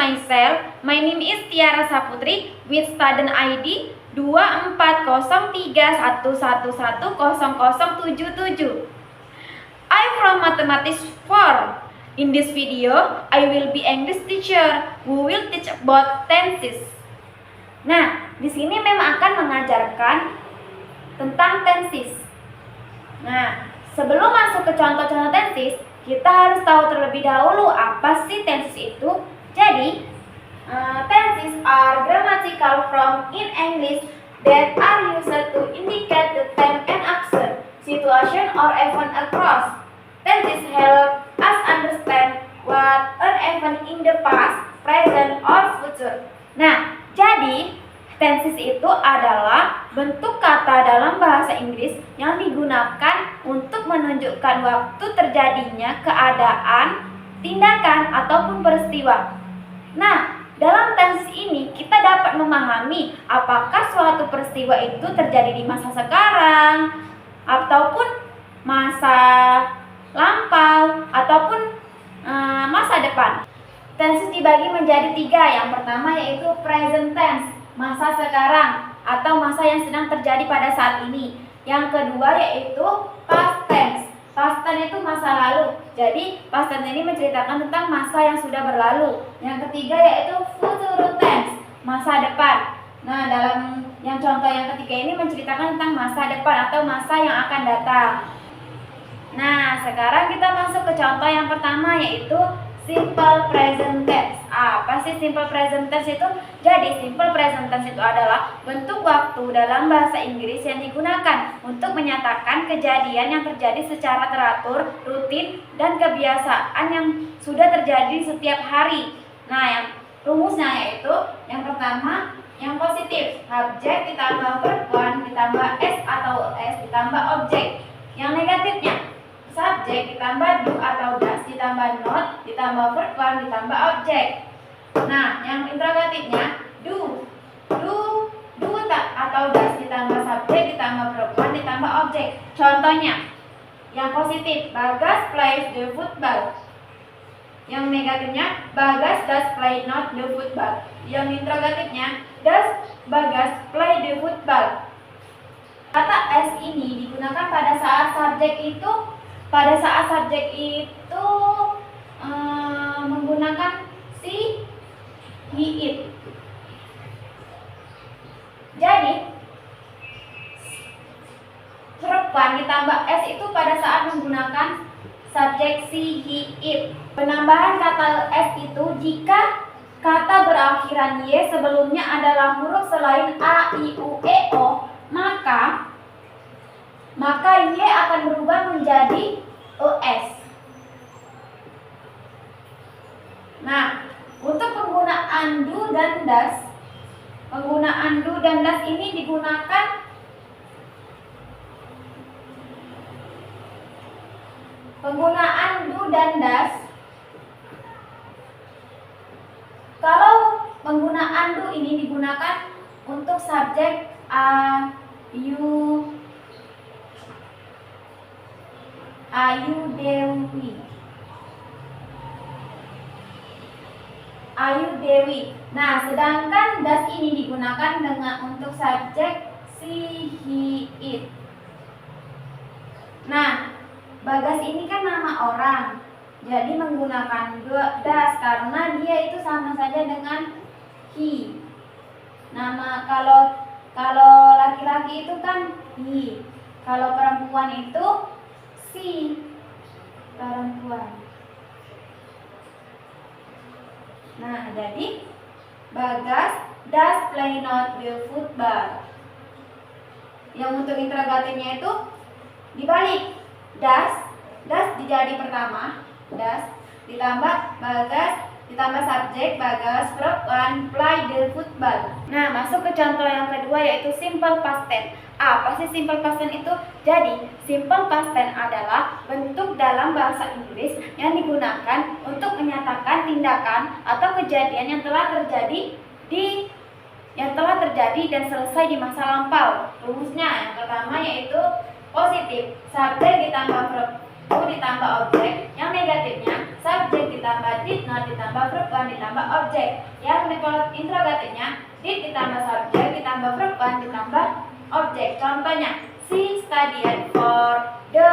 myself. My name is Tiara Saputri with student ID 240311100077. I'm from Mathematics 4. In this video, I will be English teacher who will teach about tenses. Nah, di sini memang akan mengajarkan tentang tenses. Nah, sebelum masuk ke contoh-contoh tenses, kita harus tahu terlebih dahulu apa sih tenses itu. Jadi, tenses are grammatical form in English that are used to indicate the time and action, situation, or event across. Tenses help us understand what an event in the past, present, or future. Nah, jadi tenses itu adalah bentuk kata dalam bahasa Inggris yang digunakan untuk menunjukkan waktu terjadinya keadaan, tindakan, ataupun peristiwa. Nah, dalam tenses ini kita dapat memahami apakah suatu peristiwa itu terjadi di masa sekarang, ataupun masa lampau, ataupun masa depan. Tenses dibagi menjadi 3. Yang pertama yaitu present tense, masa sekarang atau masa yang sedang terjadi pada saat ini. Yang kedua yaitu past tense. Past tense itu masa lalu. Jadi past tense ini menceritakan tentang masa yang sudah berlalu. Yang ketiga yaitu future tense, masa depan. Nah, dalam yang contoh yang ketiga ini menceritakan tentang masa depan atau masa yang akan datang. Nah, sekarang kita masuk ke contoh yang pertama yaitu simple present tense. Apa sih simple present tense itu? Jadi simple present tense itu adalah bentuk waktu dalam bahasa Inggris yang digunakan untuk menyatakan kejadian yang terjadi secara teratur, rutin, dan kebiasaan yang sudah terjadi setiap hari. Nah, yang rumusnya yaitu yang pertama yang positif, subjek ditambah verb one ditambah s atau s ditambah objek. Yang negatifnya subjek ditambah do atau does ditambah not ditambah verb one ditambah objek. Nah, yang interrogatifnya do atau does ditambah subjek ditambah verb one ditambah objek. Contohnya, yang positif Bagas plays the football. Yang negatifnya Bagas does play not the football. Yang interrogatifnya does Bagas play the football. Kata s ini digunakan pada saat subjek itu menggunakan si, he, it. Jadi verb one ditambah s itu pada saat menggunakan subjek si, he, it. Penambahan kata s itu jika kata berakhiran y sebelumnya adalah huruf selain a, i, u, e, o, maka y akan berubah menjadi es. Nah, untuk penggunaan do dan das ini digunakan kalau penggunaan do ini digunakan untuk subjek Ayu Dewi. Nah, sedangkan das ini digunakan untuk subjek si, he, it. Nah, Bagas ini kan nama orang, jadi menggunakan das karena dia itu sama saja dengan he. Nama kalau laki-laki itu kan he, kalau perempuan itu si, perempuan. Nah, jadi Bagas does play not the football. Yang untuk interrogatifnya itu dibalik. Does dijadi pertama, does ditambah Bagas ditambah subjek Bagas verb one play the football. Nah, masuk ke contoh yang kedua yaitu simple past tense. Apa sih simple past tense itu? Jadi, simple past tense adalah bentuk dalam bahasa Inggris yang digunakan untuk menyatakan tindakan atau kejadian yang telah terjadi dan selesai di masa lampau. Rumusnya yang pertama yaitu positif, subjek ditambah verb who ditambah objek. Yang negatifnya subjek ditambah did not ditambah verb one ditambah objek. Yang interrogatifnya did ditambah subjek ditambah verb one ditambah objek. Contohnya, she studied for the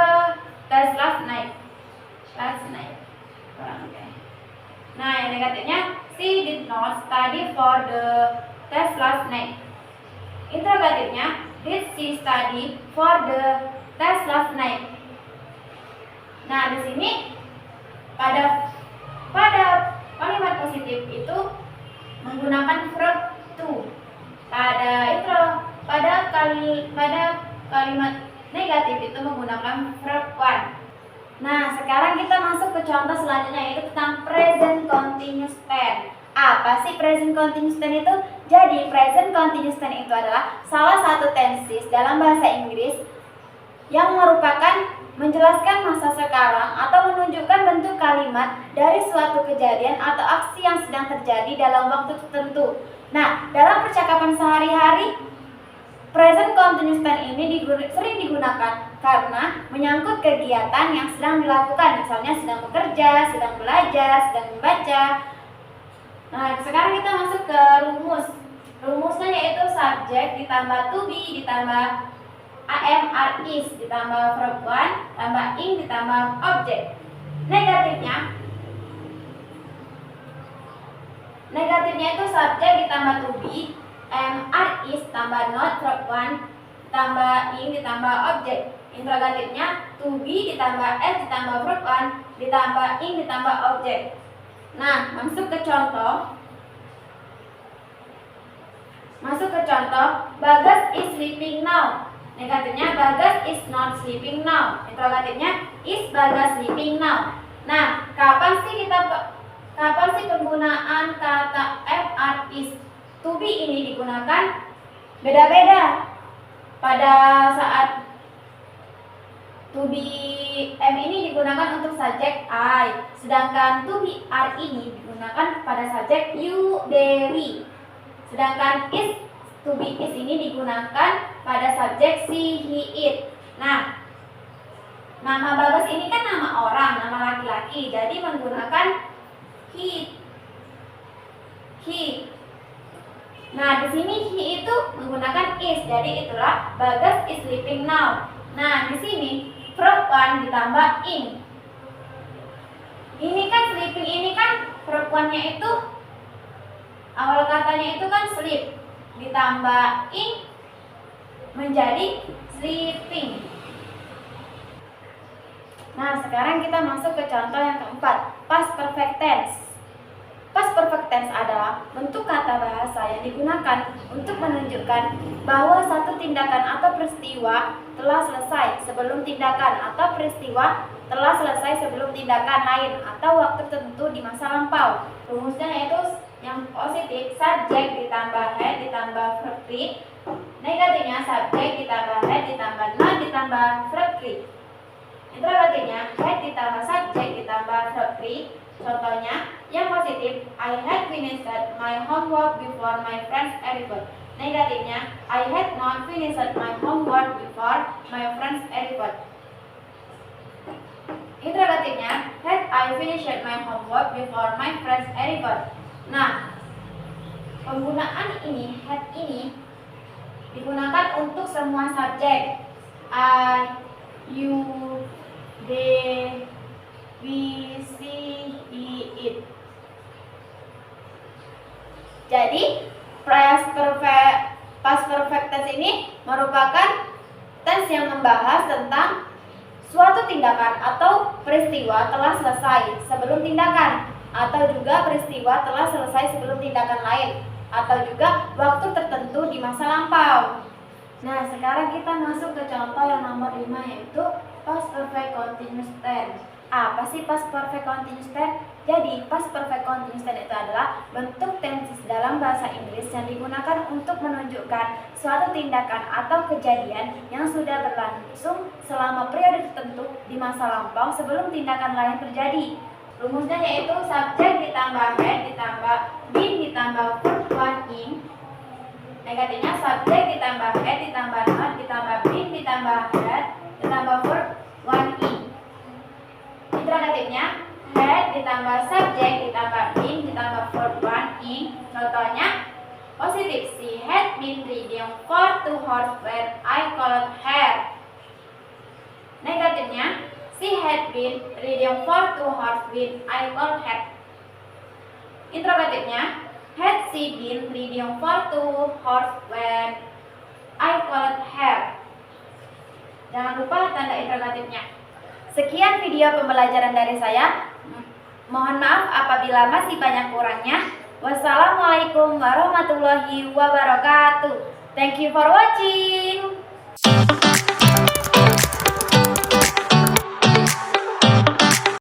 test last night. Nah, yang negatifnya she did not study for the test last night. Interrogatifnya, did she study for the test last night? Nah, di sini pada kalimat positif itu menggunakan verb to. Pada kalimat negatif itu menggunakan verb one. Nah, sekarang kita masuk ke contoh selanjutnya, yaitu tentang present continuous tense. Apa sih present continuous tense itu? Jadi, present continuous tense itu adalah salah satu tenses dalam bahasa Inggris yang merupakan menjelaskan masa sekarang atau menunjukkan bentuk kalimat dari suatu kejadian atau aksi yang sedang terjadi dalam waktu tertentu. Nah, dalam percakapan sehari-hari, present continuous tense ini sering digunakan karena menyangkut kegiatan yang sedang dilakukan, misalnya sedang bekerja, sedang belajar, sedang membaca. Nah, sekarang kita masuk ke rumus. Rumusnya yaitu subjek ditambah to be ditambah am, are, is ditambah verb one tambah ing ditambah objek. Negatifnya itu subjek ditambah to be, am, are, is tambah not, verb one tambah ing ditambah objek. Interrogatifnya to be ditambah s ditambah verb one ditambah ing ditambah objek. Nah, masuk ke contoh. Bagas is sleeping now. Negatifnya Bagas is not sleeping now. Interrogatifnya is Bagas sleeping now. Nah, kapan sih penggunaan kata am, are, is, to be ini digunakan? Beda-beda. Pada saat to be am ini digunakan untuk subjek I, sedangkan to be are ini digunakan pada subjek you, they, we. Sedangkan is, to be is ini digunakan pada subjek she, he, it. Nah, nama Bagas ini kan nama orang, nama laki-laki, jadi menggunakan he. Nah, di sini he itu menggunakan is, jadi itulah Bagas is sleeping now. Nah, di sini verb one ditambah ing. Ini kan sleeping ini kan verb one-nya itu awal katanya itu kan sleep ditambah ing menjadi sleeping. Nah, sekarang kita masuk ke contoh yang keempat, past perfect tense. Past perfect tense adalah bentuk kata bahasa yang digunakan untuk menunjukkan bahwa satu tindakan atau peristiwa telah selesai sebelum tindakan atau peristiwa telah selesai sebelum tindakan lain atau waktu tertentu di masa lampau. Rumusnya yaitu yang positif subjek ditambah head ditambah verb 3. Negatifnya subjek ditambah head ditambah not ditambah verb 3. Interrogatifnya head ditambah subjek ditambah verb 3. Contohnya, yang positif, I had finished my homework before my friends arrived. Negatifnya, I had not finished my homework before my friends arrived. Interrogatifnya, had I finished my homework before my friends arrived. Nah, penggunaan ini, had ini digunakan untuk semua subjek. I, you, they, we, she, he, it. Jadi past perfect tense ini merupakan tense yang membahas tentang suatu tindakan atau peristiwa telah selesai sebelum tindakan, atau juga peristiwa telah selesai sebelum tindakan lain, atau juga waktu tertentu di masa lampau. Nah, sekarang kita masuk ke contoh yang nomor 5, yaitu past perfect continuous tense. Apa sih past perfect continuous tense? Jadi, past perfect continuous tense itu adalah bentuk tenses dalam bahasa Inggris yang digunakan untuk menunjukkan suatu tindakan atau kejadian yang sudah berlangsung selama periode tertentu di masa lampau sebelum tindakan lain terjadi. Rumusnya yaitu subjek ditambah head ditambah been ditambah verb one ing. Negatifnya subjek ditambah head ditambah not ditambah been ditambah head ditambah verb one ing. Interrogatifnya had ditambah subjek ditambah been ditambah verb one ing. Contohnya positif, she had been reading for 2 hours when I called her. Negatifnya, she had been reading for 2 hours when I called her. Interrogatifnya, had she been reading for 2 hours when I called her. Jangan lupa tanda interrogatifnya. Sekian video pembelajaran dari saya. Mohon maaf apabila masih banyak kurangnya. Wassalamualaikum warahmatullahi wabarakatuh. Thank you for watching.